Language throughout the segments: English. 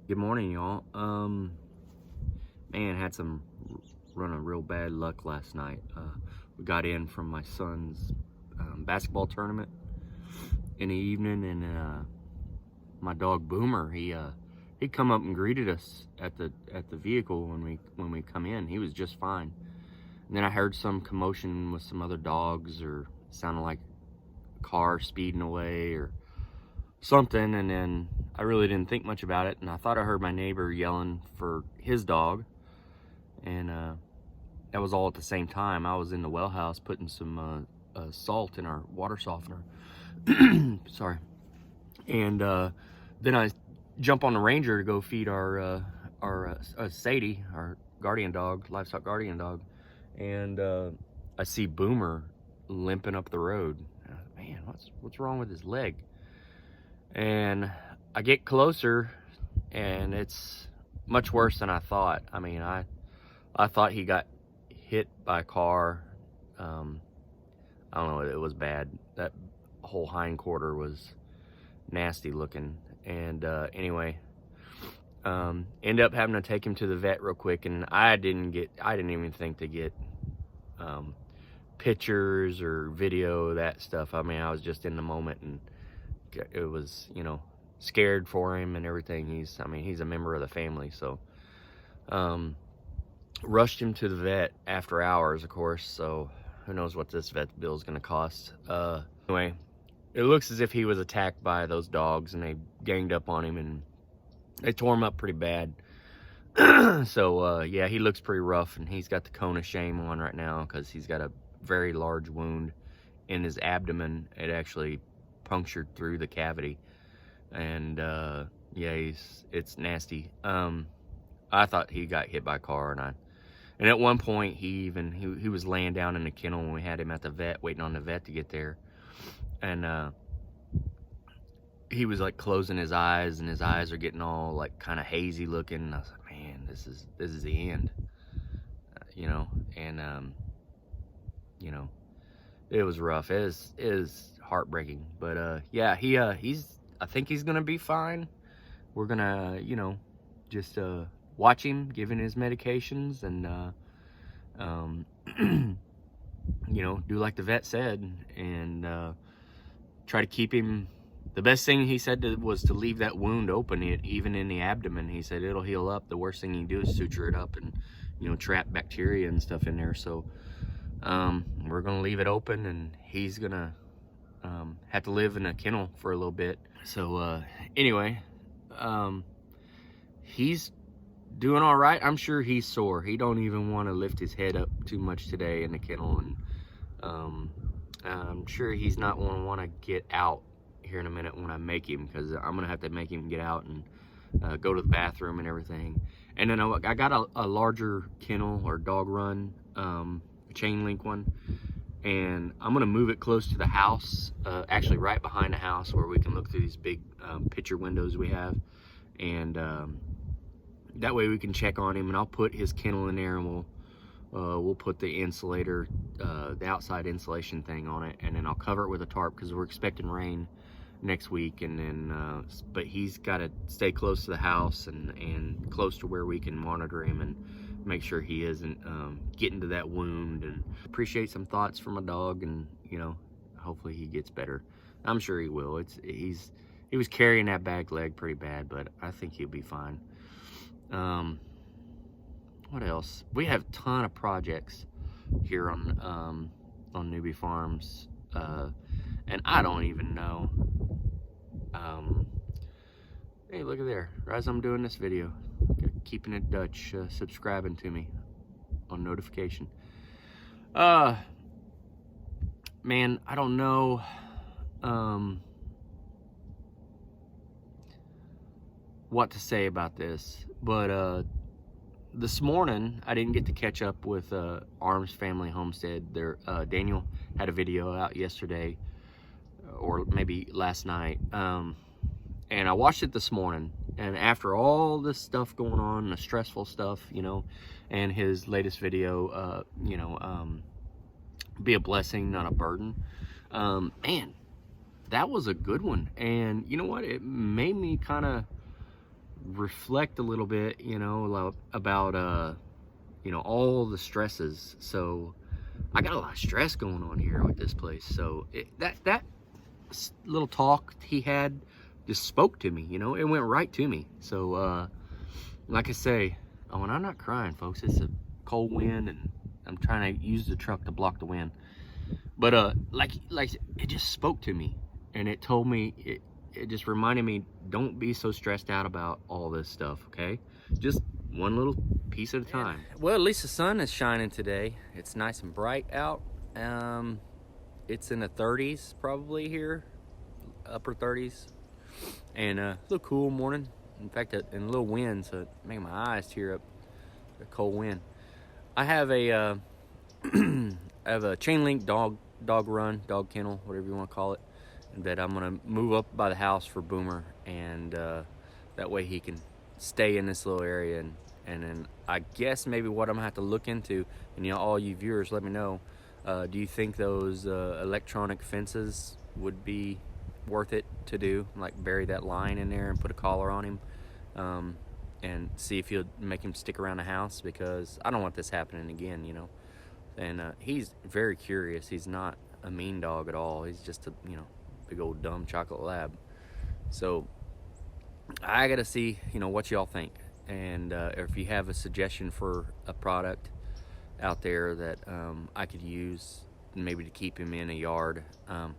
Good morning, y'all. Man, had some run of real bad luck last night. We got in from my son's basketball tournament in the evening, and my dog Boomer, he come up and greeted us at the vehicle when we come in. He was just fine. And then I heard some commotion with some other dogs, or sounded like a car speeding away or something, and then I really didn't think much about it, and I thought I heard my neighbor yelling for his dog, and that was all at the same time. I was in the well house putting some salt in our water softener. Sorry. And then I jump on the Ranger to go feed our Sadie, our guardian dog, livestock guardian dog, and I see Boomer limping up the road. Man, what's wrong with his leg? And I get closer, and it's much worse than I thought. I mean, I thought he got hit by a car. I don't know, it was bad. That whole hind quarter was nasty looking. And anyway, end up having to take him to the vet real quick, and I didn't even think to get pictures or video, that stuff. I mean, I was just in the moment, and it was, scared for him and everything. He's a member of the family, so rushed him to the vet after hours, of course, so who knows what this vet bill is going to cost. Anyway, it looks as if he was attacked by those dogs, and they ganged up on him, and they tore him up pretty bad. So yeah, he looks pretty rough, and he's got the cone of shame on right now because he's got a very large wound in his abdomen. It actually punctured through the cavity, and yeah, it's nasty. I thought he got hit by a car, and at one point he was laying down in the kennel when we had him at the vet, waiting on the vet to get there, and he was like closing his eyes, and his eyes are getting all like kind of hazy looking, and I was like, man, this is the end, and it was rough. It is heartbreaking, but yeah, I think he's gonna be fine. We're gonna just watch him giving his medications, and do like the vet said, and try to keep him. The best thing he said was to leave that wound open, even in the abdomen. He said it'll heal up. The worst thing you can do is suture it up and trap bacteria and stuff in there. So we're gonna leave it open, and he's gonna have to live in a kennel for a little bit. So anyway, he's doing all right. I'm sure he's sore. He don't even want to lift his head up too much today in the kennel, and I'm sure he's not gonna want to get out here in a minute when I make him, because I'm gonna have to make him get out and go to the bathroom and everything. And then I got a larger kennel or dog run, chain link one, and I'm gonna move it close to the house, actually right behind the house, where we can look through these big picture windows we have, and that way we can check on him. And I'll put his kennel in there, and we'll put the insulator, the outside insulation thing on it, and then I'll cover it with a tarp because we're expecting rain next week. And then but he's got to stay close to the house and close to where we can monitor him and make sure he isn't getting to that wound. And appreciate some thoughts from a dog, and hopefully he gets better. I'm sure he will. He was carrying that back leg pretty bad, but I think he'll be fine. What else? We have a ton of projects here on Newby Farms, and I don't even know. Hey, look at there. As I'm doing this video, keeping it Dutch, subscribing to me on notification. Man, I don't know. What to say about this, but this morning I didn't get to catch up with Arms Family Homestead. Daniel had a video out yesterday, or maybe last night, and I watched it this morning. And after all this stuff going on, the stressful stuff, and his latest video, be a blessing, not a burden. Man, that was a good one. And you know what? It made me kind of reflect a little bit, you know, about you know, all the stresses. So I got a lot of stress going on here with this place. So that little talk he had just spoke to me, you know, it went right to me. So like I say, oh, and I'm not crying, folks. It's a cold wind, and I'm trying to use the truck to block the wind. But like it just spoke to me, and it told me, it just reminded me, don't be so stressed out about all this stuff, okay? Just one little piece at a time. Well, at least the sun is shining today. It's nice and bright out. It's in the 30s probably here, upper 30s, and a little cool morning. In fact, and a little wind, so it made my eyes tear up. A cold wind. I have a I have a chain link dog dog kennel, whatever you want to call it, that I'm gonna move up by the house for Boomer, and that way he can stay in this little area. And then I guess maybe what I'm gonna have to look into, and you know, all you viewers, let me know. Do you think those electronic fences would be worth it to do? Like bury that line in there and put a collar on him, and see if you'll make him stick around the house, because I don't want this happening again, you know. And he's very curious. He's not a mean dog at all. He's just a, you know, big old dumb chocolate lab. So I gotta see, you know, what y'all think, and if you have a suggestion for a product out there that I could use maybe to keep him in a yard. I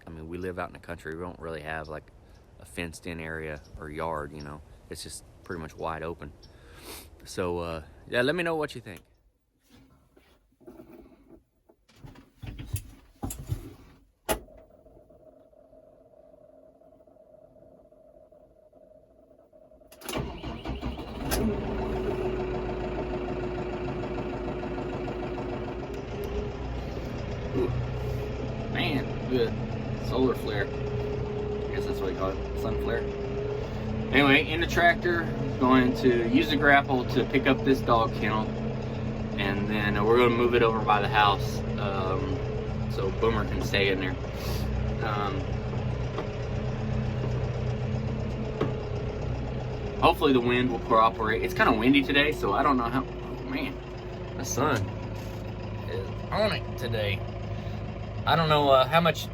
mean, we live out in the country. We don't really have like a fenced in area or yard, you know. It's just pretty much wide open. So yeah, let me know what you think. Ooh, man, good solar flare. I guess that's what you call it, sun flare. Anyway, in the tractor, going to use the grapple to pick up this dog kennel, and then we're going to move it over by the house, so Boomer can stay in there. Hopefully the wind will cooperate. It's kind of windy today, so I don't know how. Oh man, the sun is on it today. I don't know how much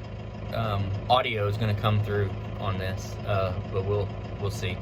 audio is going to come through on this, but we'll see.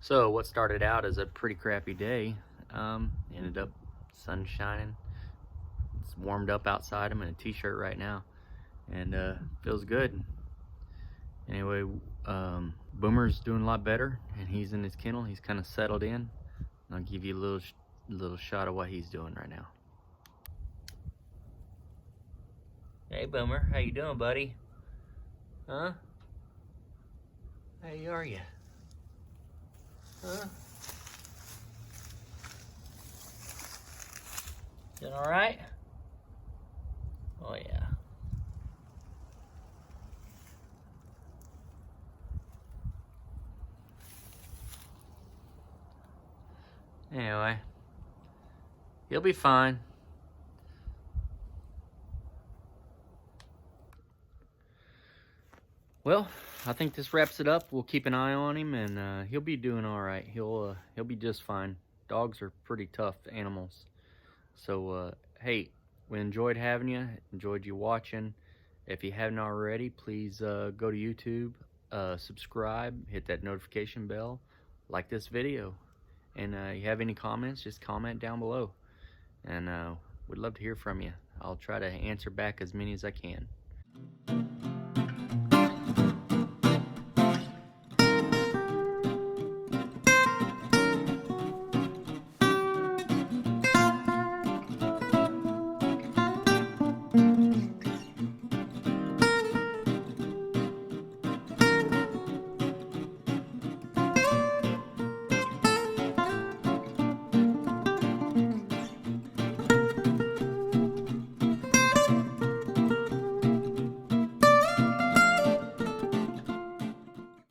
So what started out as a pretty crappy day ended up sun shining. It's warmed up outside. I'm in a t-shirt right now and feels good. Anyway, Boomer's doing a lot better and he's in his kennel. He's kind of settled in. I'll give you a little shot of what he's doing right now. Hey Boomer, how you doing, buddy? Huh? How are you? Huh? Doing all right? Oh yeah. Anyway, he'll be fine. Well, I think this wraps it up. We'll keep an eye on him, and he'll be doing all right. He'll be just fine. Dogs are pretty tough animals. So, hey, we enjoyed having you. Enjoyed you watching. If you haven't already, please go to YouTube, subscribe, hit that notification bell, like this video. And you have any comments, just comment down below. And we'd love to hear from you. I'll try to answer back as many as I can.